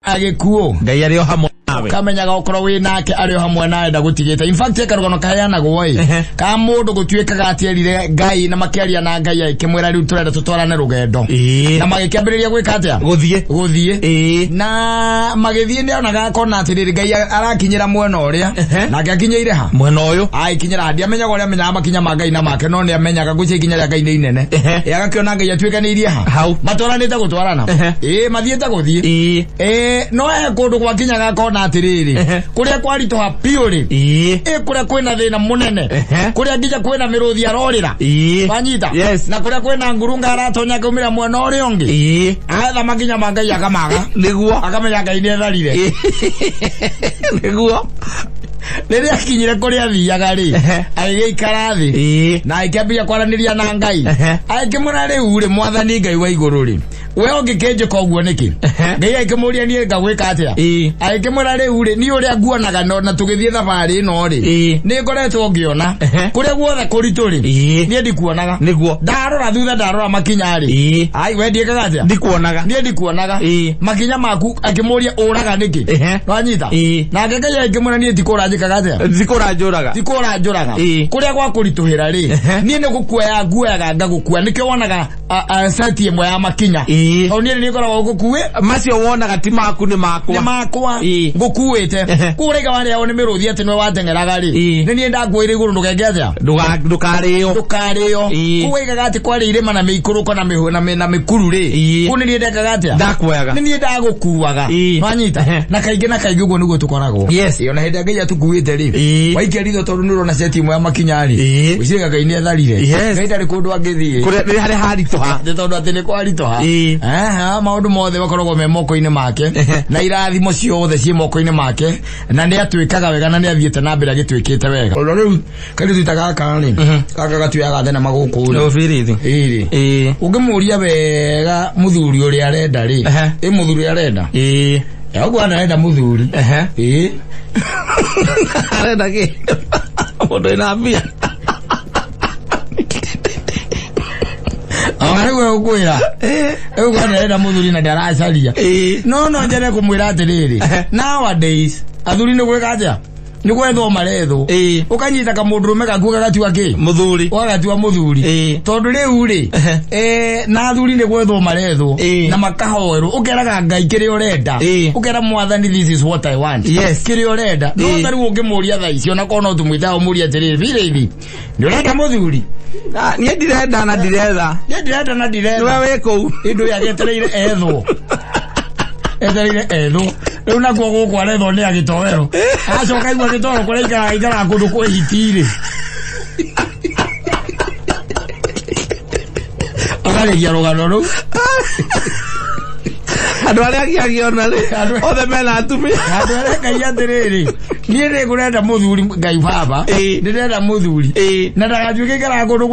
agikuo ngai ari hamwe nawe kamenyaga okoro we nake ari hamwe nawe ndagutigita in fact ekarugono kayana goi ka mundu gutwikaga atierire ngai na makiaria na ngai aikimwira riu turenda tutwarane rugendo na magikiambiriria gwika atia guthie na magithie ndio nagakona atiriri ngai arakinyira mwena uria nake akinyeire ha mwena uyu kinyira hadi amenyaga uria amenyaga makinya ma ngai na make no ni amenyaga gucie kinya ngai inene agakiona ngai atwikanirie ha matwaranite gutwarana mathiete guthie no kundu gwa kinyaga kona atiriri kuria kwarito ha piuri kuria kwina thina munene kuria ngija kwina miruthi arorira banyita na kuria kwina ngurunga aratonya kumira mwena uri ungi atha makinya ma ngai akamaga niguo akamenya ngai ni etharire niguo Nere akinyire kuri athiaga ri aigikara thi na aikambia kwaraniria na ngai aikimura riu ri mwathani ngai wa iguru ri we ongikenje koguo niki ngai aikimuria ni ngagwika atia aikimura riu ri ni uria nguonaga no na tugithie thabari no ri ni ngoretwo ngiona kuri guothe kuritu ri ni ndikuonaga niguo ndarora thutha ndarora makinya ri ai we ndikaga atia ndikuonaga ni ndikuonaga makinya maku akimuria uraga niki wanyita na ngai aikimura ni tikura zikora njuraga kuria gwa kurituhira ri nie ne gukuya nguyaga ngagukua nikyo wonaga sati imwe ya makinya au nie ni ngora gukuwe macio wonaga ti maku ni makwa ngukuite kurega wale yao ni miruthi ati no watengeraga ri ni nie ndagwire iguru ndugengethia ndukario kuwega ati kwari irema na mikuruko na mihuna na mikuru ri kuni nie ndekaga ati ndakwaga ni nie ndagukuaga wanyita na kaingi ugo niguo tukoragwo yo na hende ngai atukuite ri waikia ritho tondu nuro na seti imwe ya makinyari wiciraga ngai ni etharire ngai ndari kundu angithie kuri hari haritoha tondu ati ni kwaritoha maundu mothe bakoragwo me moko-ini make na irathimo ciothe ci moko-ini make na ni atwikaga wega na ni athiete na mbere agitwikite wega riu kari twitaga kani kaka gatuyaga thena maguku ri ungimuria wega muthuri uri arenda ri muthuri arenda Yago anaenda muthuri arenda ki ondo inambia wewe ukwira wewe anaenda muthuri na ndaracaria no njere kumwira atiriri nowadays athuri ni gwika atia ni gwetho maretho ukanyita ka mundurume gakuga gatiwa ki muthuri wagatiwa muthuri tondu riu ri na athuri ni gwetho maretho na makahoero ukeraga ngai kiri urenda ukera mwathani this is what I want kiri urenda no tari ungimuria tha icio na kono tumwita umuria atiriri vile ni urenda muthuri nie ndirenda na ndiretha wewe kou indu yagetereire etho riu nakuo guku aretho ni agitowero acoka igua gitowero kuria ikara kundu kwi hitiri akarigia rugano ru andu aria agiona ri othe mena atumia andu aria ngai atiriri nie ni ngurenda muthuri ngai baba ndirenda muthuri na ndagatuike ikara kundu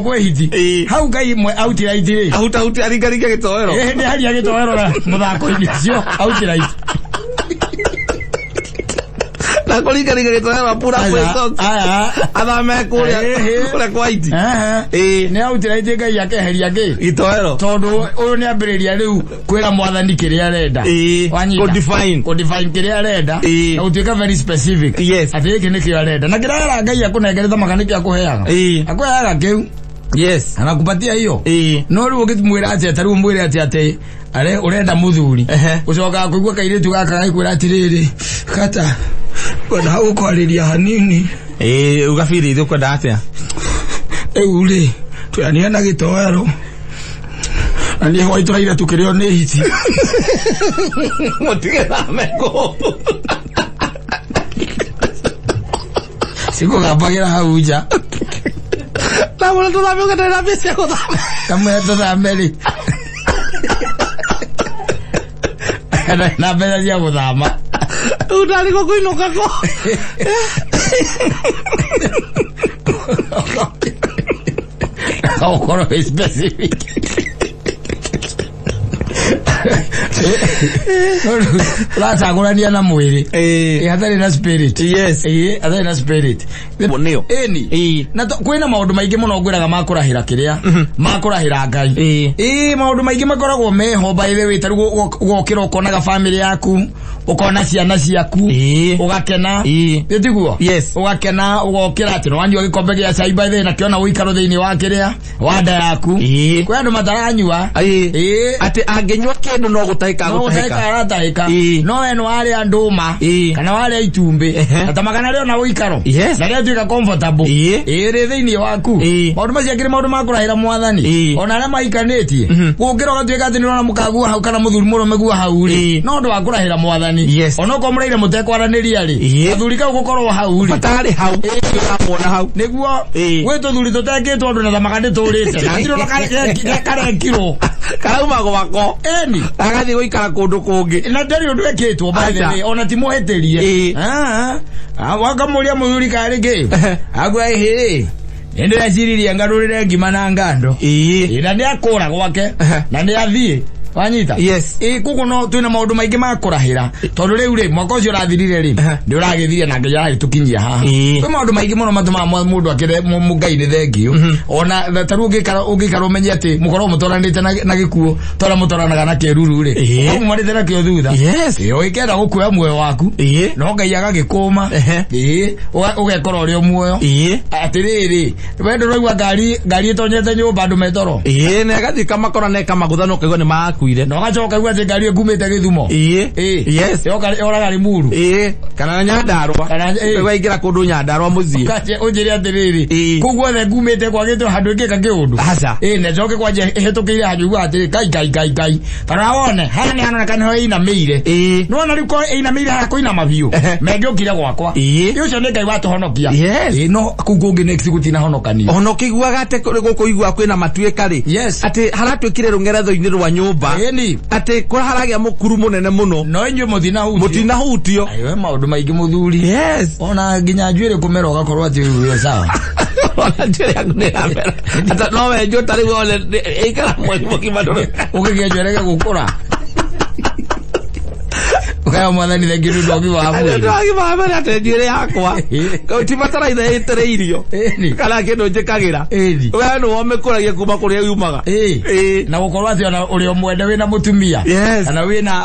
kwi hiti hau ngai imwe outiraiti ri auti aringaringia gitowero ni haria gitowero na muthako-ini cio outiraiti na kuringaringa gitowero pura pwesto athame kuria kwa iti ni outiraiti ngai akeheria gitowero tondu uyu ni ambiriria riu kwira mwathani kiria arenda define kiria arenda na utuika very specific ati giki ni kiria arenda na kirara ngai akunengeretha makaniki akuheaga kiu anakupatia hiyo no riu ukimwira ati atari mwire ati are urenda muthuri ucoka kuigua kairitu gaka gaikwira atiriri Katta kwenda hau kwariria hanini ugafiri ithu kwenda atia uri tuyania na gitowero na ni hwa ituraira tukirio ni hiti mutigera meko siko gabagira hau nja na wala tuthambe ukenda bisi yako kama tuthambe ri na mbere cia guthama udari ko kuinuka ko how specific Lata agorania na mwiri. Hathari na spirit. Yes. Hathari na spirit. Boneo. Eni. Na kwina maundu maingi muno ngwiraga makurahira kiria. Makurahira Ngai. Maundu maingi makoragwo meho by the way taru gukira ukonaga family yaku, ukona ciana ciaku, ugakena. Nditiguo. Yes. Ugakena ugokira ati no wanyua gikombe gia cai by the way na kiona uikaro thiini wa kiria wanda yaku. Kwa andu mataranyua. Ati angenywa kindu no gutaika gutaika. No eno wale anduma kana wale itumbe. Atamagana leo na uikaro. Na leo tuika comfortable. Ere thiini waku. Maundu maciakire maundu makurahira mwathani. Ona na maikaneti. Gukira ugatuika ati nirona mukagua hau kana muthuri murume gua hau ri. No ndu akurahira mwathani. Ona ko mureire mutekwara-niria ri. Athuri ka gukorwo hau ri. Patari hau. Amona hau. Niguo gwetu thuri tutekitwo andu na thamagande turite. Na ndiro kare kiro. Karauma gwako. Eni. Agathi guikara kundu kungi. Na ndari undu ekitwo by the way ona timuhetirie. Wakamuria muthuri kari ki. Agwa he. Ende yaciririe ngarurire ngima na ngando. Na ni akura gwake. Na ni athie. Wanyita. Yes. Kuko no twina maundu maingi makurahira. Tondu riu ri mwaka ucio urathirire ri. Ndi uragithire na nginya ri tukinyia haha. Kwi maundu maingi muno matuma mundu akire mugai ni thengio. Ona taru ungikara umenye ati mukorwo mutoranite na gikuo. Tora mutoranaga na kiruru ri. Mumarite na kio thutha. Yes. Ukenda gukuya muoyo waku. No ngai agagikuma. Ugekora uri muoyo. Atiriri. Wendo roigwa ngari itonyete nyumba andu metoro. Na agathika makora ne kamaguthano kaigwa ni maku. No gacoka gwa ngari ngumite Githumo. Yes. Yoraga Limuru. Kana Nyandarua. Waingira kundu Nyandarua muthie. Kaje unjiri atiriri. Kugwo the ngumite kwa gitu handu ngika kiundu. Acha. Ne coke kwa hetukire handu ati kai. Tarawone hani ana kana ho ina meire. No na riko ina meire hako ina mabiu. Menge ukire gwakwa. Ucio ni Ngai watuhonokia. No kugwo ngi next gutina honokani. Ono kiguaga ate gukuigua kwina matuika ri. Ati haratwikire rungeretho-ini rwa nyumba. Ate kora haragia mukuru munene muno. No inyu mutina hutio. Ayo maundu maingi muthuri. Yes. Ona nginya njuire kumera ugakorwo ati uyo sawa. Ona njuire yangu ni amera. Ata no we njo tari wole ikara mwe kimadore. Ukigia njuire gukura. Ukaya mwathani thengiru ndogi wa mwiri. Ndogi wa mwiri ate njuire yakwa. Kauti matara ithereirio. Kana kindu njikagira. We no wamekuragia kuma kuria yumaga. Na gukorwo ati ona uri omwende wina mutumia. Kana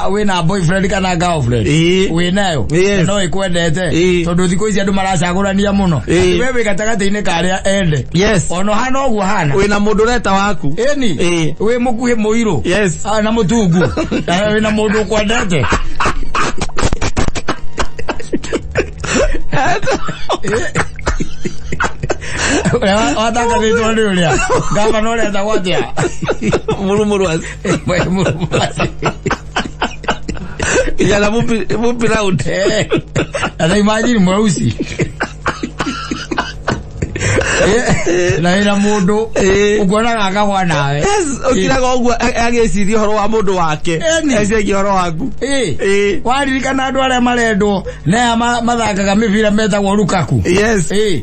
wina boyfriend kana girlfriend. Winayo. No ikwendete. Tondu thiko ici andu maracagurania muno. Wewe gatagati-ini karia ende. Ono hana ogwo hana. Wina mundu reta waku. We mukuhi muiru. Na mutungu. Wina mundu kwendete. Wataka nitwa ni uria gava no renda gwatia murumuru asi kijana mupi round ana imagine mweusi na ina mundu ugona agagwa nawe ukiraga ogwo ageciria horo wa mundu wake ecegi horo waku waririkana andu aria marendwo na mathakaga mibira metagwo Lukaku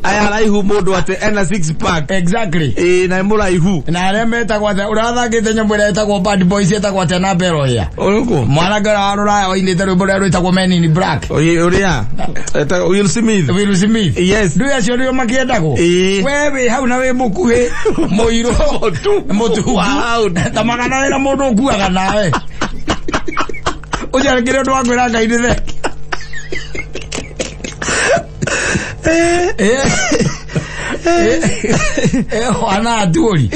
aya raihu mundu ate ena 6 pack exactly na muraihu na aria metagwo ate urathakite nyambo iria etagwo Bad Boys etagwo ate na Bero ya uruko mwana gara arura wainite rwimbo ruria rwitagwo Men in Black uria eta Will Smith yes ndu acio ndio makiendagwo wewe hau na we mukuhe muiro mutu wow tamagana wera mundu ukuaga nawe uja ngire ndo wagwira Ngai ni Wana aduri.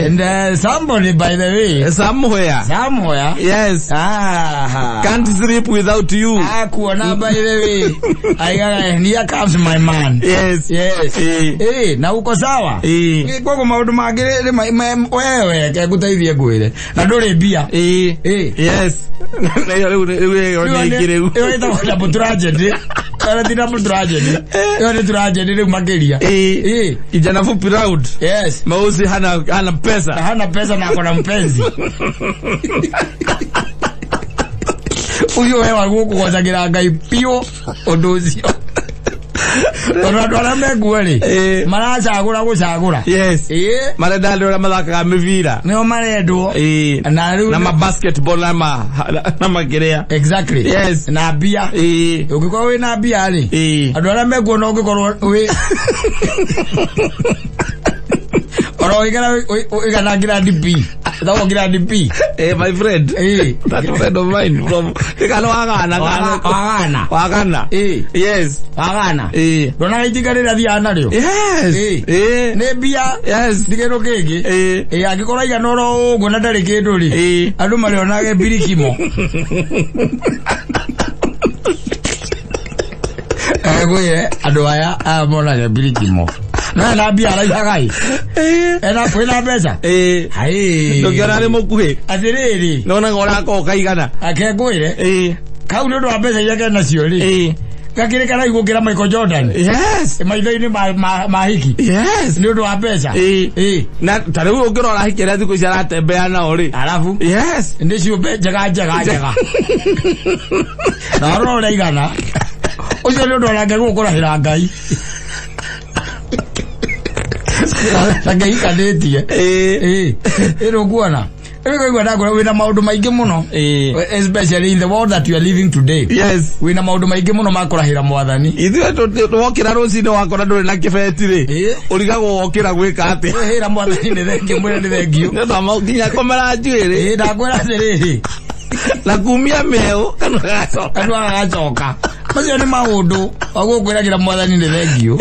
And somebody by the way. Somewhere. Yes. Can't sleep without you. Kuona by the way. Here comes my man. Yes. Na uko sawa? Kwa maundu magire wewe kegutaithie ngwire. Na nduri bia. Yes. Na yo ngire. Yo ita kwa tragedy. Kana tina tragedy. Yo ni tragedy ni mageria. Kijana fupi round. Yes. Mausi hana pesa. Hana pesa na akona mpenzi. Uyo wewe guku gwazagira Ngai pio odozio. Ona megweli. Maracagura gucagura. Yes. Marenda andu aria mathakaga mivira. Nio marendwo. Na ma basketball na makiria. Exactly. Yes. Na bia. Ukikorwo wina bia ri. Andu aria megwo no ukikorwo we. Oro igana grade B. That was grade B. My friend. That friend of mine from Wagana. Yes. Wagana. Dona itikare diana rio. Yes. Ne bia. Yes. Digero kege. Agikora igana oro ugo na ndari kindu ri. Andu mari onage birikimo. Goye andu aya amona birikimo. Na bia la yagai. Ena kwena pesa. Hai. Ndokiona ni mukuhe. Atiriri. Nona ngora ko kaigana. Akegwire. Kau ndo ndo pesa yake nacio ri. Gakire kana igukira Michael Jordan. Yes. Maitho-ini mahiki. Yes. Ndio ndo wa pesa. Na tariu ukirora hikira thiku cia ratembea na ori. Alafu. Yes. Ndicio jaga. Na rora igana. Ucio ndio ndo range gukurahira Ngai. Ngai kanetie. Ero kuona. Wina maundu maingi muno, especially in the world that you are living today. Yes. Wina maundu maingi muno makurahira mwathani. Ithuĩ wokira rucini wakora nduri na kibeti ri. Urigagwo wokira gwika ati. Hira mwathani ni thengio mwene ni thengio. Ndio ma nginya komera njuiri. Ndakwira riri. Na kumia meo kanu gacoka. Macio ni maundu wagukwiragira mwathani ni thengio.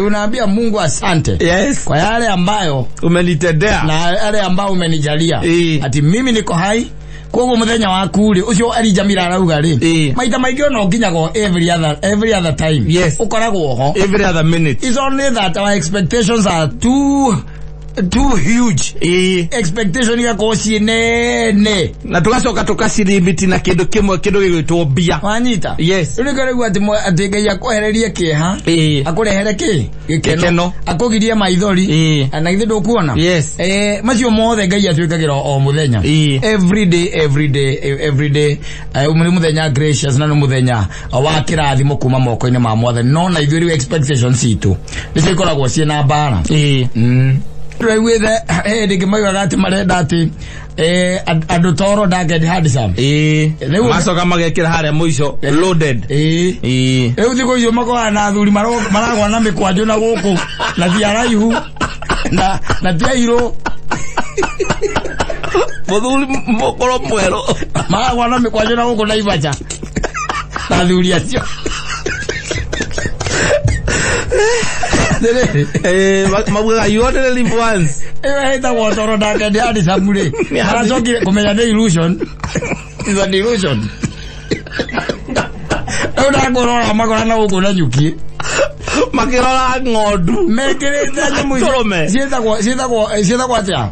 Unaambia Mungu asante. Yes. Kwa yale ambayo umenitendea na yale ambayo umenijalia. Ati mimi niko hai. Kogo muthenya waku ri ucio ari Jamila arauga ri. Maita maingi ono nginyago every other time. Yes. Ukoragwo ho every other minute. It's only that our expectations are too huge. Expectation ya kosi nene. Na tugacoka tukaciribiti na kindu kimwe kindu gigwitwo bia. Wanyita. Yes. Urikoragwo ati Ngai akohererie kiha. Akurehere gikeno. Akugirie maithori. Na ithe ndukuona. Yes. Macio mothe Ngai atwikagira o muthenya. Every day. Umuri muthenya gracious na no muthenya wa kirathimo kuma moko-ini ma mwathani. No na ithuĩ expectations itu nicio ikoragwo ciina mbara. With the Maiwa ati marenda ati andu toro ndagedi handsome. Macoka magekira haria muico loaded. Riu thiko icio makoa na athuri maragwa na mikwanju na guku na thiaraihu na tiairo. Muthuri mukoro mwero maragwa na mikwanju na guku na ibacha na athuri acio. Mabuga you only live once. Heta wotoro ndagedi handsome ri. Maracokire kumenya the illusion. Is an illusion. Ura gorora magora na guku na nyuki. Makirora ng'ondu mekirite nyamu cietagwo atia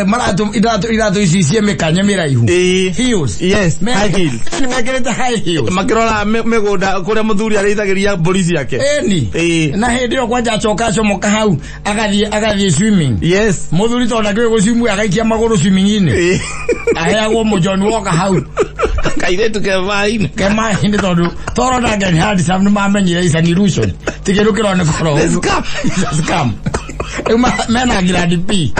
maratu iratu ici cie mikanye miraihu heels. Yes, high heels. Mekirite high heels makirora migunda kuria muthuri arithagiria mburi ciake. Na hindi yo kwanja acoka acomoka hau agathie swimming. Yes. Muthuri tona kwe gucimu agaikia maguru swimming-ini aheagwo mujoni woka hau kairetu kemaini tondu toro ndageni handsome ni mamenyire is an illusion. Tikirukiro ne koro. Scam. Mena grade B.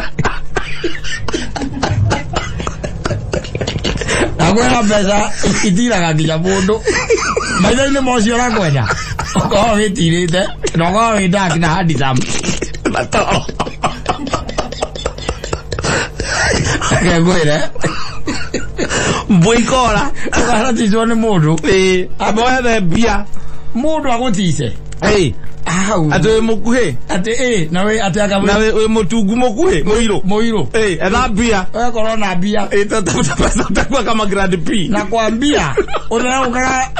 Agora pesa itiraga nginya mundu. Maitho-ini mocio rakwenda. Okorwo witirite, na okorwo winda nginya handsome. Matoro. Kegwire. Mbuikora. Ugaratizwo ni mundu. Aboya bia. Mundu agutise. Ate mukuhe. Ate nawe ate akawe. Nawe we mutungu mukuhe. Moiro. Ena bia. Wewe corona bia. Tafuta pesa utakuwa kama grade P. Nakwambia. Unaona ukaka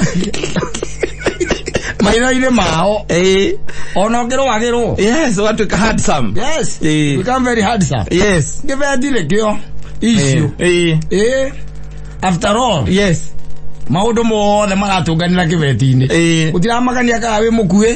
mairo ile mao. Onogero wagero. Yes, watu ka handsome. Yes. Become very handsome. Yes. Give a deal kio. Issue. After all. Yes. maundu mothe maratunganira kibeti-ini utiramakania kawe mukue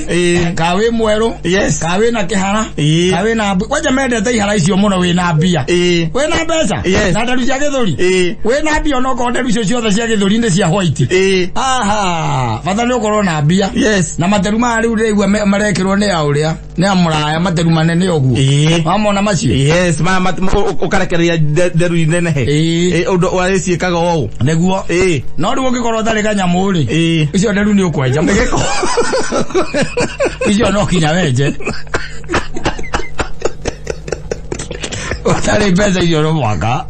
kawe mweru kawe na kihara kawe na kwaja mendete ihara icio muno wina mbia wina mbeca na ndaru cia githuri wina mbia no ko ndaru icio ciothe cia githuri inde cia white aha bata ni ukorwo na mbia na materu ma riu riu marekirwo ni auria ni amuraya materu manene oguo wamona macio ukarekereria nderu inene he undu wariciikaga o neguo no riu ungikorwo thari kanyamu ri icio nderu ni ukwenja mugiko icio no kinya wenje utari mbeca icio no mwaka